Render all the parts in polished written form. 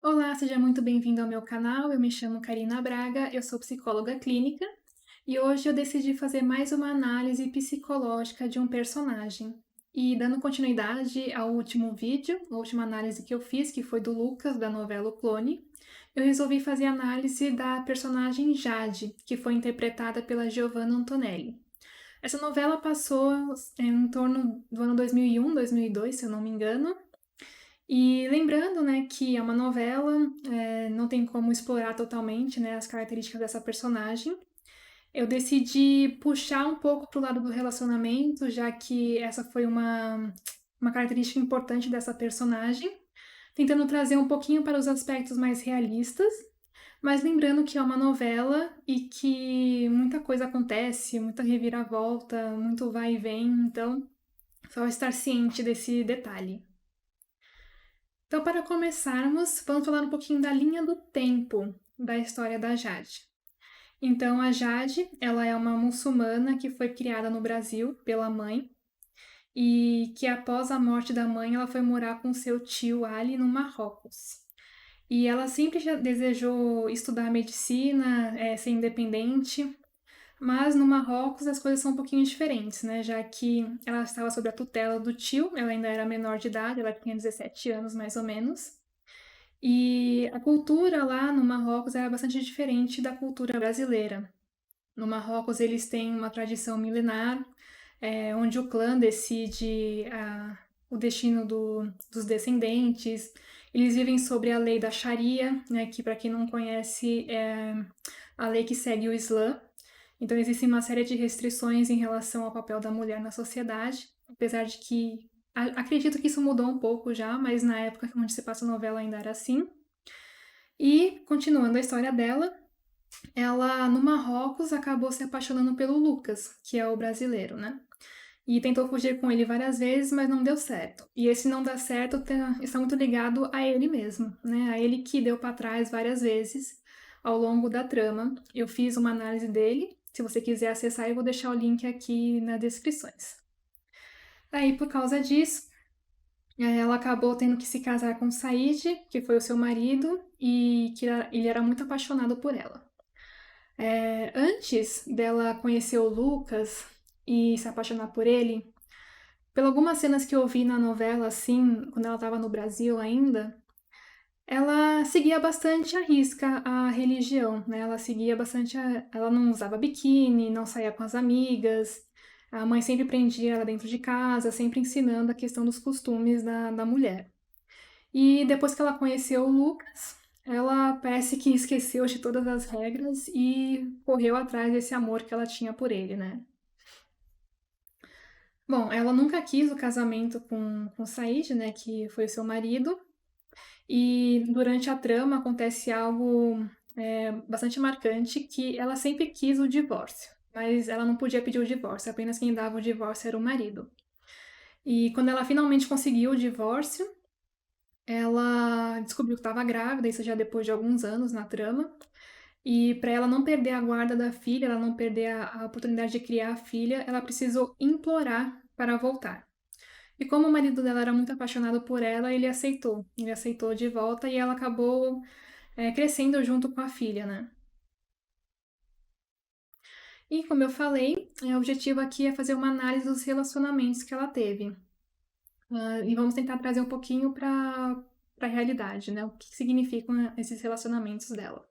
Olá, seja muito bem-vindo ao meu canal. Eu me chamo Karina Braga, eu sou psicóloga clínica e hoje eu decidi fazer mais uma análise psicológica de um personagem. E dando continuidade ao último vídeo, a última análise que eu fiz, que foi do Lucas, da novela O Clone, eu resolvi fazer a análise da personagem Jade, que foi interpretada pela Giovanna Antonelli. Essa novela passou em torno do ano 2001, 2002, se eu não me engano, e lembrando, né, que é uma novela, não tem como explorar totalmente, né, as características dessa personagem. Eu decidi puxar um pouco pro lado do relacionamento, já que essa foi uma característica importante dessa personagem, tentando trazer um pouquinho para os aspectos mais realistas, mas lembrando que é uma novela e que muita coisa acontece, muita reviravolta, muito vai e vem, então só estar ciente desse detalhe. Então, para começarmos, vamos falar um pouquinho da linha do tempo da história da Jade. Então, a Jade, ela é uma muçulmana que foi criada no Brasil pela mãe e que após a morte da mãe, ela foi morar com seu tio Ali no Marrocos. E ela sempre já desejou estudar medicina, ser independente, mas no Marrocos as coisas são um pouquinho diferentes, né? Já que ela estava sob a tutela do tio, ela ainda era menor de idade, ela tinha 17 anos mais ou menos. E a cultura lá no Marrocos era bastante diferente da cultura brasileira. No Marrocos, eles têm uma tradição milenar, onde o clã decide o destino dos descendentes. Eles vivem sobre a lei da Sharia, né, que, para quem não conhece, é a lei que segue o Islã. Então, existe uma série de restrições em relação ao papel da mulher na sociedade, apesar de que acredito que isso mudou um pouco já, mas na época onde se passa a novela ainda era assim. E, continuando a história dela, ela no Marrocos acabou se apaixonando pelo Lucas, que é o brasileiro, né? E tentou fugir com ele várias vezes, mas não deu certo. E esse não dar certo está muito ligado a ele mesmo, né? A ele que deu para trás várias vezes ao longo da trama. Eu fiz uma análise dele. Se você quiser acessar, eu vou deixar o link aqui nas descrições. Aí, por causa disso, ela acabou tendo que se casar com Said, que foi o seu marido, e que ele era muito apaixonado por ela. Antes dela conhecer o Lucas e se apaixonar por ele, pelas algumas cenas que eu vi na novela, assim, quando ela estava no Brasil ainda, ela seguia bastante à risca a religião, né? Ela seguia bastante ela não usava biquíni, não saía com as amigas. A mãe sempre prendia ela dentro de casa, sempre ensinando a questão dos costumes da mulher. E depois que ela conheceu o Lucas, ela parece que esqueceu de todas as regras e correu atrás desse amor que ela tinha por ele, né? Bom, ela nunca quis o casamento com o Said, né, que foi o seu marido, e durante a trama acontece algo bastante marcante, que ela sempre quis o divórcio, mas ela não podia pedir o divórcio, apenas quem dava o divórcio era o marido. E quando ela finalmente conseguiu o divórcio, ela descobriu que estava grávida, isso já depois de alguns anos na trama. E para ela não perder a guarda da filha, ela não perder a oportunidade de criar a filha, ela precisou implorar para voltar. E como o marido dela era muito apaixonado por ela, ele aceitou. Ele aceitou de volta e ela acabou crescendo junto com a filha, né? E como eu falei, o objetivo aqui é fazer uma análise dos relacionamentos que ela teve. E vamos tentar trazer um pouquinho para a realidade, né? O que significam esses relacionamentos dela.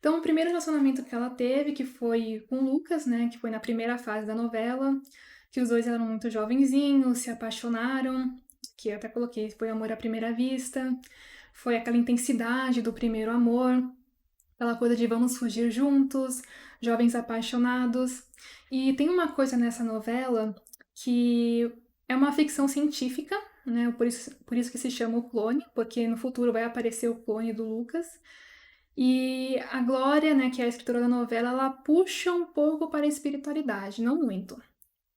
Então, o primeiro relacionamento que ela teve, que foi com o Lucas, né? Que foi na primeira fase da novela, que os dois eram muito jovenzinhos, se apaixonaram, que eu até coloquei, foi amor à primeira vista, foi aquela intensidade do primeiro amor, aquela coisa de vamos fugir juntos, jovens apaixonados. E tem uma coisa nessa novela que é uma ficção científica, né? Por isso que se chama O Clone, porque no futuro vai aparecer o clone do Lucas. E a Glória, né, que é a escritora da novela, ela puxa um pouco para a espiritualidade, não muito.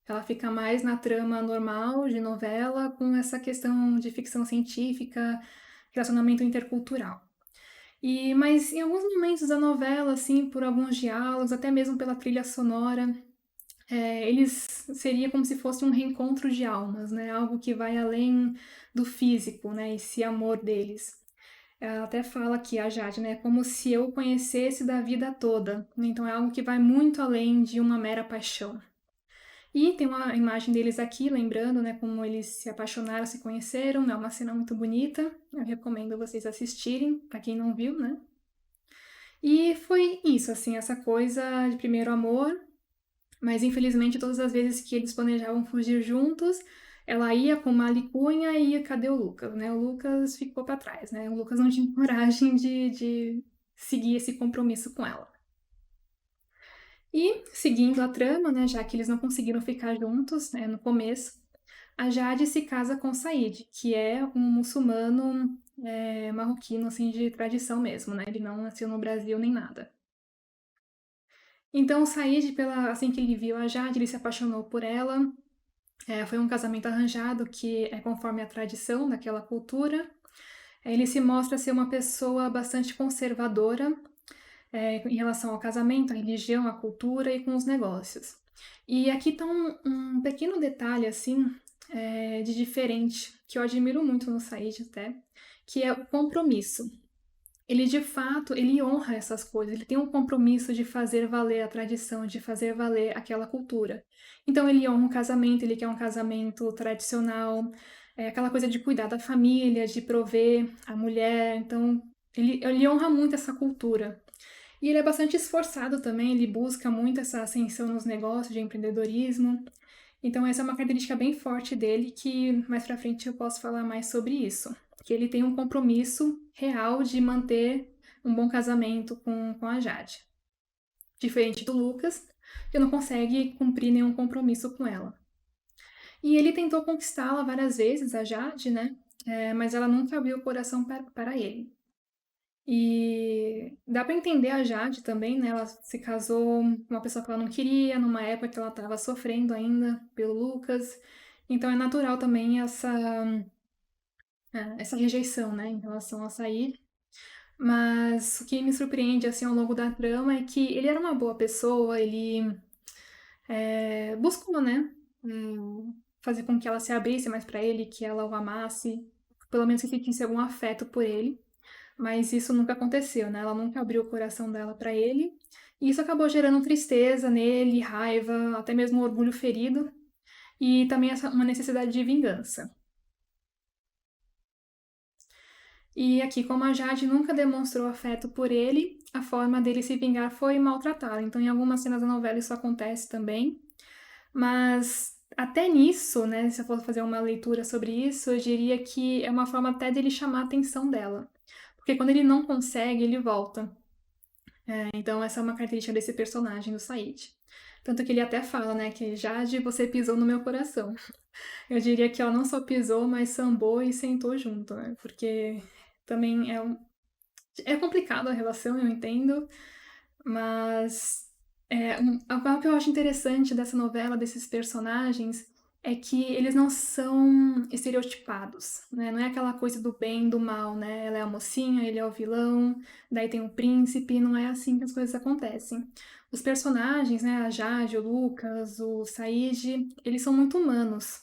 Ela fica mais na trama normal de novela, com essa questão de ficção científica, relacionamento intercultural. Mas em alguns momentos da novela, assim, por alguns diálogos, até mesmo pela trilha sonora, eles seria como se fosse um reencontro de almas, né? Algo que vai além do físico, né? Esse amor deles. Ela até fala aqui, a Jade, né, como se eu o conhecesse da vida toda. Então é algo que vai muito além de uma mera paixão. E tem uma imagem deles aqui, lembrando, né, como eles se apaixonaram, se conheceram. É uma cena muito bonita. Eu recomendo vocês assistirem, para quem não viu, né? E foi isso, assim, essa coisa de primeiro amor. Mas infelizmente, todas as vezes que eles planejavam fugir juntos, ela ia com uma alcunha e cadê o Lucas, né? O Lucas ficou para trás, né? O Lucas não tinha coragem de seguir esse compromisso com ela. E, seguindo a trama, né, já que eles não conseguiram ficar juntos, né, no começo, a Jade se casa com Said, que é um muçulmano marroquino, assim, de tradição mesmo, né? Ele não nasceu no Brasil nem nada. Então, o Said, assim que ele viu a Jade, ele se apaixonou por ela. Foi um casamento arranjado, que é conforme a tradição daquela cultura. Ele se mostra ser uma pessoa bastante conservadora, em relação ao casamento, à religião, à cultura e com os negócios. E aqui está um pequeno detalhe, assim, de diferente, que eu admiro muito no Said até, que é o compromisso. Ele, de fato, ele honra essas coisas, ele tem um compromisso de fazer valer a tradição, de fazer valer aquela cultura. Então ele honra o casamento, ele quer um casamento tradicional, aquela coisa de cuidar da família, de prover a mulher, então ele honra muito essa cultura. E ele é bastante esforçado também, ele busca muito essa ascensão nos negócios de empreendedorismo. Então essa é uma característica bem forte dele que mais pra frente eu posso falar mais sobre isso. Que ele tem um compromisso real de manter um bom casamento com a Jade. Diferente do Lucas, que não consegue cumprir nenhum compromisso com ela. E ele tentou conquistá-la várias vezes, a Jade, né? Mas ela nunca abriu o coração para ele. E dá pra entender a Jade também, né? Ela se casou com uma pessoa que ela não queria, numa época que ela tava sofrendo ainda pelo Lucas. Então é natural também essa rejeição, né, em relação a sair. Mas o que me surpreende, assim, ao longo da trama é que ele era uma boa pessoa, ele buscou, né, fazer com que ela se abrisse mais pra ele, que ela o amasse, pelo menos que sentisse algum afeto por ele. Mas isso nunca aconteceu, né? Ela nunca abriu o coração dela para ele. E isso acabou gerando tristeza nele, raiva, até mesmo orgulho ferido e também uma necessidade de vingança. E aqui, como a Jade nunca demonstrou afeto por ele, a forma dele se vingar foi maltratá-la. Então, em algumas cenas da novela isso acontece também. Mas até nisso, né, se eu for fazer uma leitura sobre isso, eu diria que é uma forma até dele chamar a atenção dela. Porque quando ele não consegue, ele volta. Então essa é uma característica desse personagem, do Said. Tanto que ele até fala, né, que Jade, você pisou no meu coração. Eu diria que ela não só pisou, mas sambou e sentou junto, né? Porque também é complicado a relação, eu entendo, mas algo que eu acho interessante dessa novela, desses personagens, é que eles não são estereotipados, né? Não é aquela coisa do bem e do mal, né? Ela é a mocinha, ele é o vilão, daí tem o príncipe, não é assim que as coisas acontecem. Os personagens, né, a Jade, o Lucas, o Said, eles são muito humanos.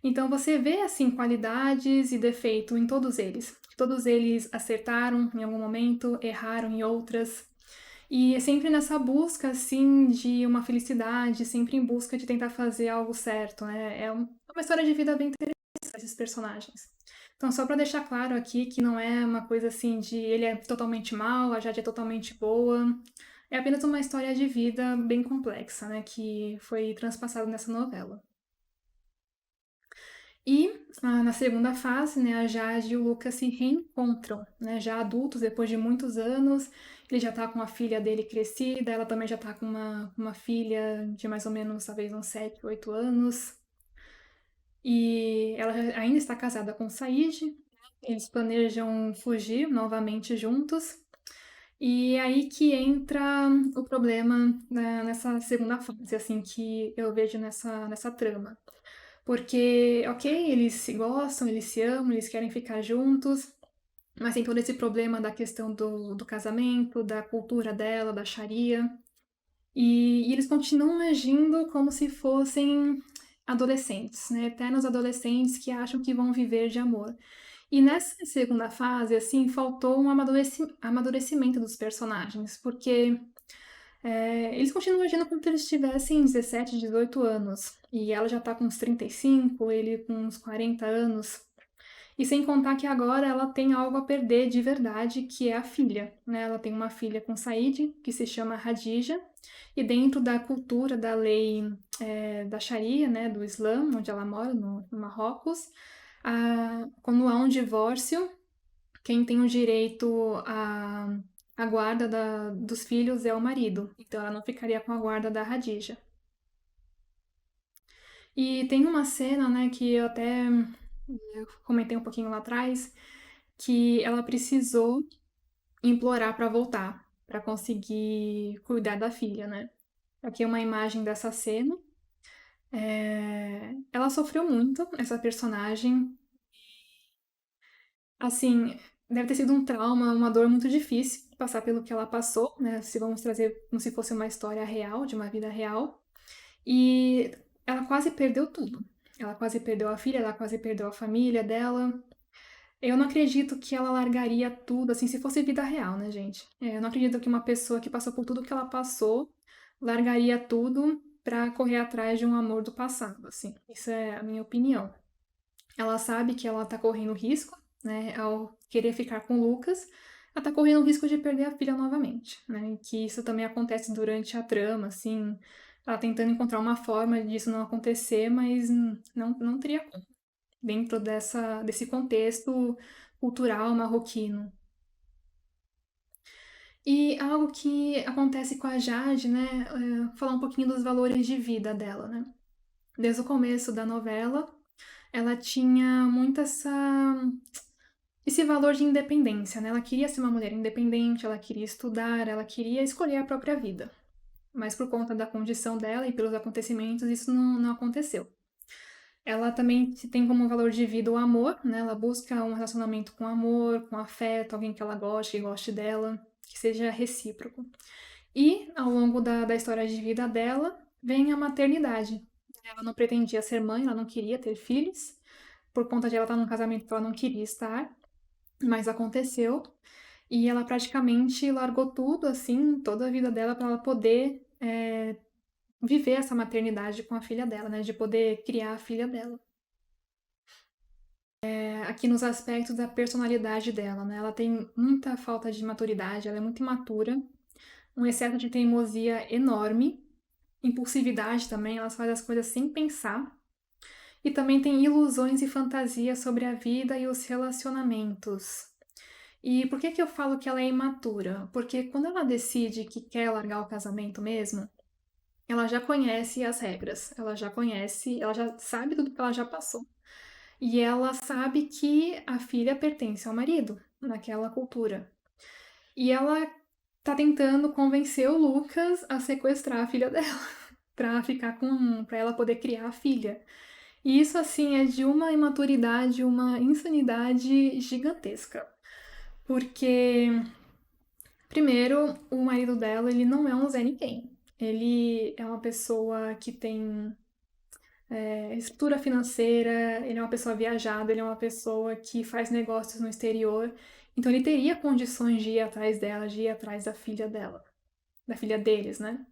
Então você vê assim qualidades e defeito em todos eles. Todos eles acertaram em algum momento, erraram em outras. E é sempre nessa busca, assim, de uma felicidade, sempre em busca de tentar fazer algo certo, né? É uma história de vida bem interessante, esses personagens. Então, só pra deixar claro aqui que não é uma coisa assim de ele é totalmente mal, a Jade é totalmente boa. É apenas uma história de vida bem complexa, né? Que foi transpassada nessa novela. E na segunda fase, né, a Jade e o Lucas se reencontram, né, já adultos, depois de muitos anos. Ele já tá com a filha dele crescida, ela também já tá com uma filha de mais ou menos, talvez, uns 7, 8 anos. E ela ainda está casada com o Said. Eles planejam fugir novamente juntos. E é aí que entra o problema, né, nessa segunda fase, assim, que eu vejo nessa trama. Porque, ok, eles se gostam, eles se amam, eles querem ficar juntos, mas tem todo esse problema da questão do casamento, da cultura dela, da Sharia. E eles continuam agindo como se fossem adolescentes, né? Eternos adolescentes que acham que vão viver de amor. E nessa segunda fase, assim, faltou um amadurecimento dos personagens, porque eles continuam agindo como se eles tivessem 17, 18 anos. E ela já tá com uns 35, ele com uns 40 anos. E sem contar que agora ela tem algo a perder de verdade, que é a filha, né? Ela tem uma filha com Said, que se chama Hadija, e dentro da cultura da lei da Sharia, né, do Islã, onde ela mora, no Marrocos, quando há um divórcio, quem tem o direito à guarda dos filhos é o marido. Então ela não ficaria com a guarda da Hadija. E tem uma cena, né, que eu comentei um pouquinho lá atrás, que ela precisou implorar para voltar, para conseguir cuidar da filha, né? Aqui é uma imagem dessa cena. Ela sofreu muito, essa personagem. Assim, deve ter sido um trauma, uma dor muito difícil passar pelo que ela passou, né? Se vamos trazer como se fosse uma história real, de uma vida real. E ela quase perdeu tudo. Ela quase perdeu a filha, ela quase perdeu a família dela. Eu não acredito que ela largaria tudo, assim, se fosse vida real, né, gente? Eu não acredito que uma pessoa que passou por tudo que ela passou largaria tudo pra correr atrás de um amor do passado, assim. Isso é a minha opinião. Ela sabe que ela tá correndo risco, né, ao querer ficar com o Lucas, ela tá correndo o risco de perder a filha novamente, né? E que isso também acontece durante a trama, assim, ela tentando encontrar uma forma disso não acontecer, mas não teria como dentro desse contexto cultural marroquino. E algo que acontece com a Jade, né? Falar um pouquinho dos valores de vida dela, né? Desde o começo da novela, ela tinha muito esse valor de independência, né? Ela queria ser uma mulher independente, ela queria estudar, ela queria escolher a própria vida. Mas por conta da condição dela e pelos acontecimentos, isso não aconteceu. Ela também tem como valor de vida o amor, né? Ela busca um relacionamento com amor, com afeto, alguém que ela goste, que goste dela, que seja recíproco. E ao longo da história de vida dela, vem a maternidade. Ela não pretendia ser mãe, ela não queria ter filhos, por conta de ela estar num casamento que ela não queria estar, mas aconteceu. E ela praticamente largou tudo, assim, toda a vida dela, para ela poder viver essa maternidade com a filha dela, né? De poder criar a filha dela. Aqui nos aspectos da personalidade dela, né? Ela tem muita falta de maturidade, ela é muito imatura, um excesso de teimosia enorme, impulsividade também, ela faz as coisas sem pensar. E também tem ilusões e fantasias sobre a vida e os relacionamentos. E por que que eu falo que ela é imatura? Porque quando ela decide que quer largar o casamento mesmo, ela já conhece as regras, ela já conhece, ela já sabe tudo que ela já passou. E ela sabe que a filha pertence ao marido, naquela cultura. E ela tá tentando convencer o Lucas a sequestrar a filha dela, pra ela poder criar a filha. E isso, assim, é de uma imaturidade, uma insanidade gigantesca. Porque, primeiro, o marido dela, ele não é um Zé Ninguém. Ele é uma pessoa que tem estrutura financeira, ele é uma pessoa viajada, ele é uma pessoa que faz negócios no exterior. Então ele teria condições de ir atrás dela, de ir atrás da filha dela, da filha deles, né?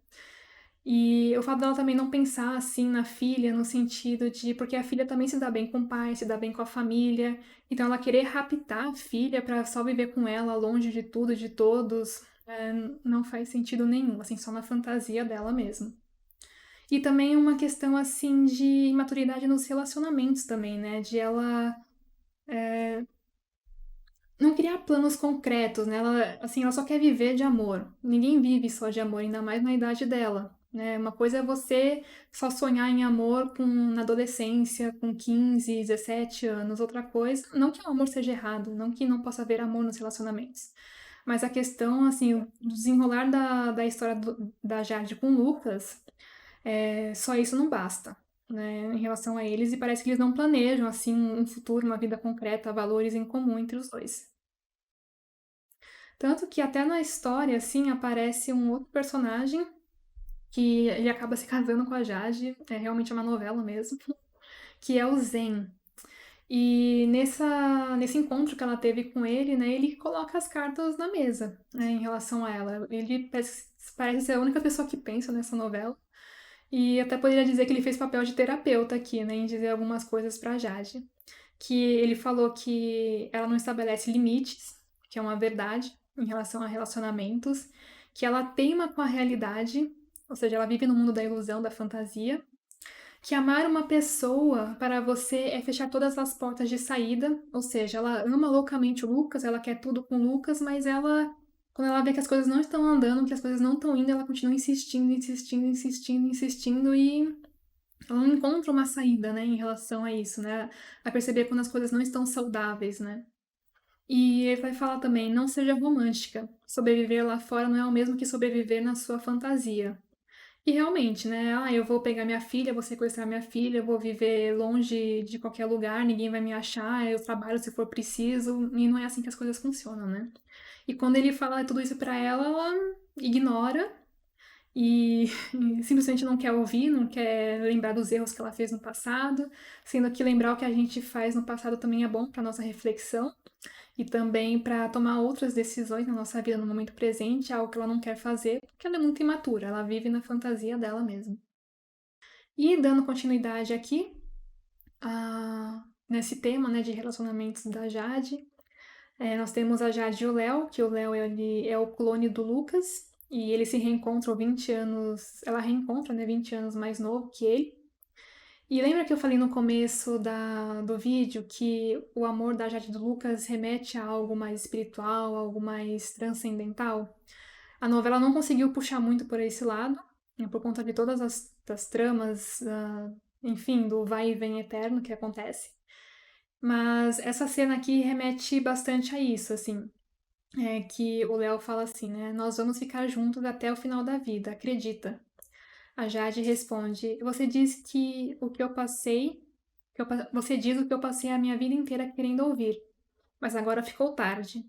E o fato dela também não pensar assim na filha, no sentido de. Porque a filha também se dá bem com o pai, se dá bem com a família. Então ela querer raptar a filha pra só viver com ela, longe de tudo, de todos, não faz sentido nenhum, assim, só na fantasia dela mesmo. E também uma questão, assim, de imaturidade nos relacionamentos também, né? De ela não criar planos concretos, né? Ela, assim, ela só quer viver de amor. Ninguém vive só de amor, ainda mais na idade dela, né? Uma coisa é você só sonhar em amor na adolescência, com 15, 17 anos. Outra coisa, não que o amor seja errado, não que não possa haver amor nos relacionamentos. Mas a questão, assim, o desenrolar da história da Jade com o Lucas, só isso não basta, né, em relação a eles, e parece que eles não planejam, assim, um futuro, uma vida concreta, valores em comum entre os dois. Tanto que até na história, assim, aparece um outro personagem que ele acaba se casando com a Jade, é realmente uma novela mesmo, que é o Zen. E nesse encontro que ela teve com ele, né, ele coloca as cartas na mesa, né, em relação a ela. Ele parece ser a única pessoa que pensa nessa novela. E até poderia dizer que ele fez papel de terapeuta aqui, né, em dizer algumas coisas pra Jade. Que ele falou que ela não estabelece limites, que é uma verdade em relação a relacionamentos, que ela teima com a realidade, ou seja, ela vive no mundo da ilusão, da fantasia, que amar uma pessoa para você é fechar todas as portas de saída, ou seja, ela ama loucamente o Lucas, ela quer tudo com o Lucas, mas ela, quando ela vê que as coisas não estão andando, que as coisas não estão indo, ela continua insistindo, insistindo, insistindo, insistindo e ela não encontra uma saída, né, em relação a isso, né, a perceber quando as coisas não estão saudáveis, né. E ele vai falar também, não seja romântica, sobreviver lá fora não é o mesmo que sobreviver na sua fantasia. E realmente, né? Ah, eu vou pegar minha filha, vou sequestrar minha filha, eu vou viver longe de qualquer lugar, ninguém vai me achar, eu trabalho se for preciso, e não é assim que as coisas funcionam, né? E quando ele fala tudo isso pra ela, ela ignora e, e simplesmente não quer ouvir, não quer lembrar dos erros que ela fez no passado, sendo que lembrar o que a gente faz no passado também é bom para nossa reflexão e também para tomar outras decisões na nossa vida no momento presente, algo que ela não quer fazer, porque ela é muito imatura, ela vive na fantasia dela mesma. E dando continuidade aqui nesse tema, né, de relacionamentos da Jade, nós temos a Jade e o Léo, que o Léo ele é o clone do Lucas, e eles se reencontram 20 anos, ela reencontra, né, 20 anos mais novo que ele. E lembra que eu falei no começo do vídeo que o amor da Jade e do Lucas remete a algo mais espiritual, algo mais transcendental? A novela não conseguiu puxar muito por esse lado, né, por conta de todas as tramas, enfim, do vai e vem eterno que acontece. Mas essa cena aqui remete bastante a isso, assim. É que o Léo fala assim, né? Nós vamos ficar juntos até o final da vida, acredita? A Jade responde: Você diz que o que eu passei, você diz o que eu passei a minha vida inteira querendo ouvir, mas agora ficou tarde.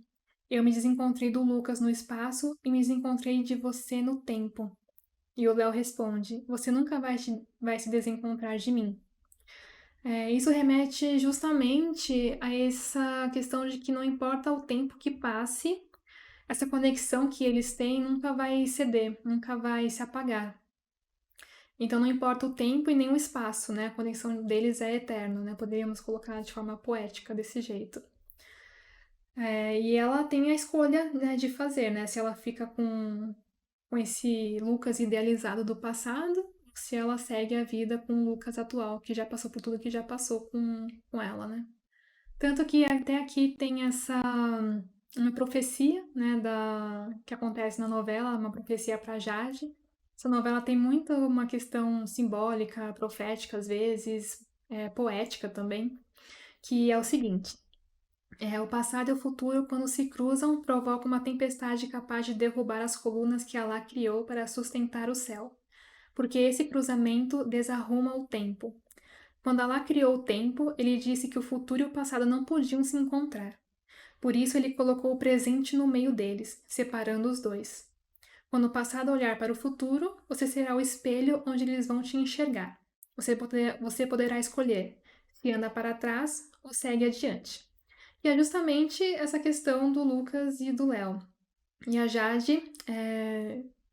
Eu me desencontrei do Lucas no espaço e me desencontrei de você no tempo. E o Léo responde: Você nunca vai se desencontrar de mim. Isso remete justamente a essa questão de que não importa o tempo que passe, essa conexão que eles têm nunca vai ceder, nunca vai se apagar. Então não importa o tempo e nem o espaço, né? A conexão deles é eterna, né? Poderíamos colocar de forma poética desse jeito. E ela tem a escolha, né, de fazer, né? Se ela fica com esse Lucas idealizado do passado, ou se ela segue a vida com o Lucas atual, que já passou por tudo que já passou com ela, né? Tanto que até aqui tem uma profecia, né, que acontece na novela, uma profecia para Jade. Essa novela tem muito uma questão simbólica, profética às vezes, poética também, que é o seguinte: o passado e o futuro, quando se cruzam, provocam uma tempestade capaz de derrubar as colunas que Alá criou para sustentar o céu, porque esse cruzamento desarruma o tempo. Quando Alá criou o tempo, ele disse que o futuro e o passado não podiam se encontrar. Por isso ele colocou o presente no meio deles, separando os dois. Quando o passado olhar para o futuro, você será o espelho onde eles vão te enxergar. Você poderá escolher se anda para trás ou segue adiante. E é justamente essa questão do Lucas e do Léo. E a Jade,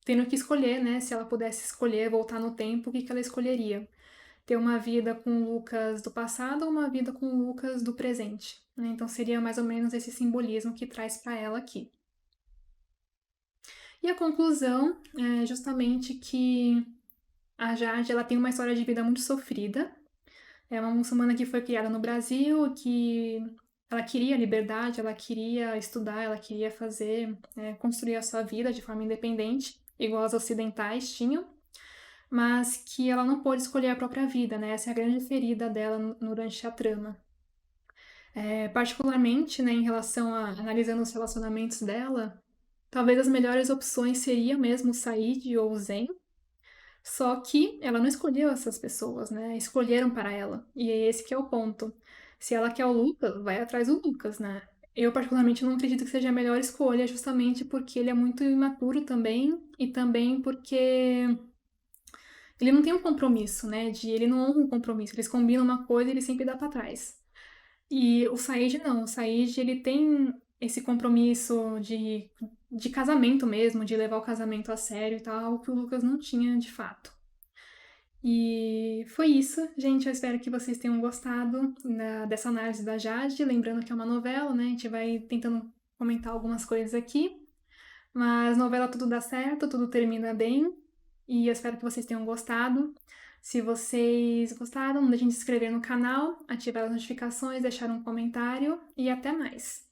tendo que escolher, né? Se ela pudesse escolher voltar no tempo, o que ela escolheria? Ter uma vida com o Lucas do passado ou uma vida com o Lucas do presente, né? Então seria mais ou menos esse simbolismo que traz para ela aqui. E a conclusão é justamente que a Jade ela tem uma história de vida muito sofrida. É uma muçulmana que foi criada no Brasil, que ela queria liberdade, ela queria estudar, ela queria fazer, construir a sua vida de forma independente, igual as ocidentais tinham, mas que ela não pôde escolher a própria vida, né? Essa é a grande ferida dela durante a trama. Particularmente, né, em relação a analisando os relacionamentos dela, talvez as melhores opções seria mesmo o Said ou o Zen, só que ela não escolheu essas pessoas, né? Escolheram para ela. E é esse que é o ponto. Se ela quer o Lucas, vai atrás do Lucas, né? Eu, particularmente, não acredito que seja a melhor escolha, justamente porque ele é muito imaturo também, e também porque ele não tem um compromisso, né? Ele não honra um compromisso. Eles combinam uma coisa e ele sempre dá para trás. E o Said não, o Said ele tem esse compromisso de casamento mesmo, de levar o casamento a sério e tal, algo que o Lucas não tinha de fato. E foi isso, gente. Eu espero que vocês tenham gostado dessa análise da Jade. Lembrando que é uma novela, né? A gente vai tentando comentar algumas coisas aqui. Mas novela tudo dá certo, tudo termina bem. E eu espero que vocês tenham gostado. Se vocês gostaram, não deixem de se inscrever no canal, ativar as notificações, deixar um comentário e até mais.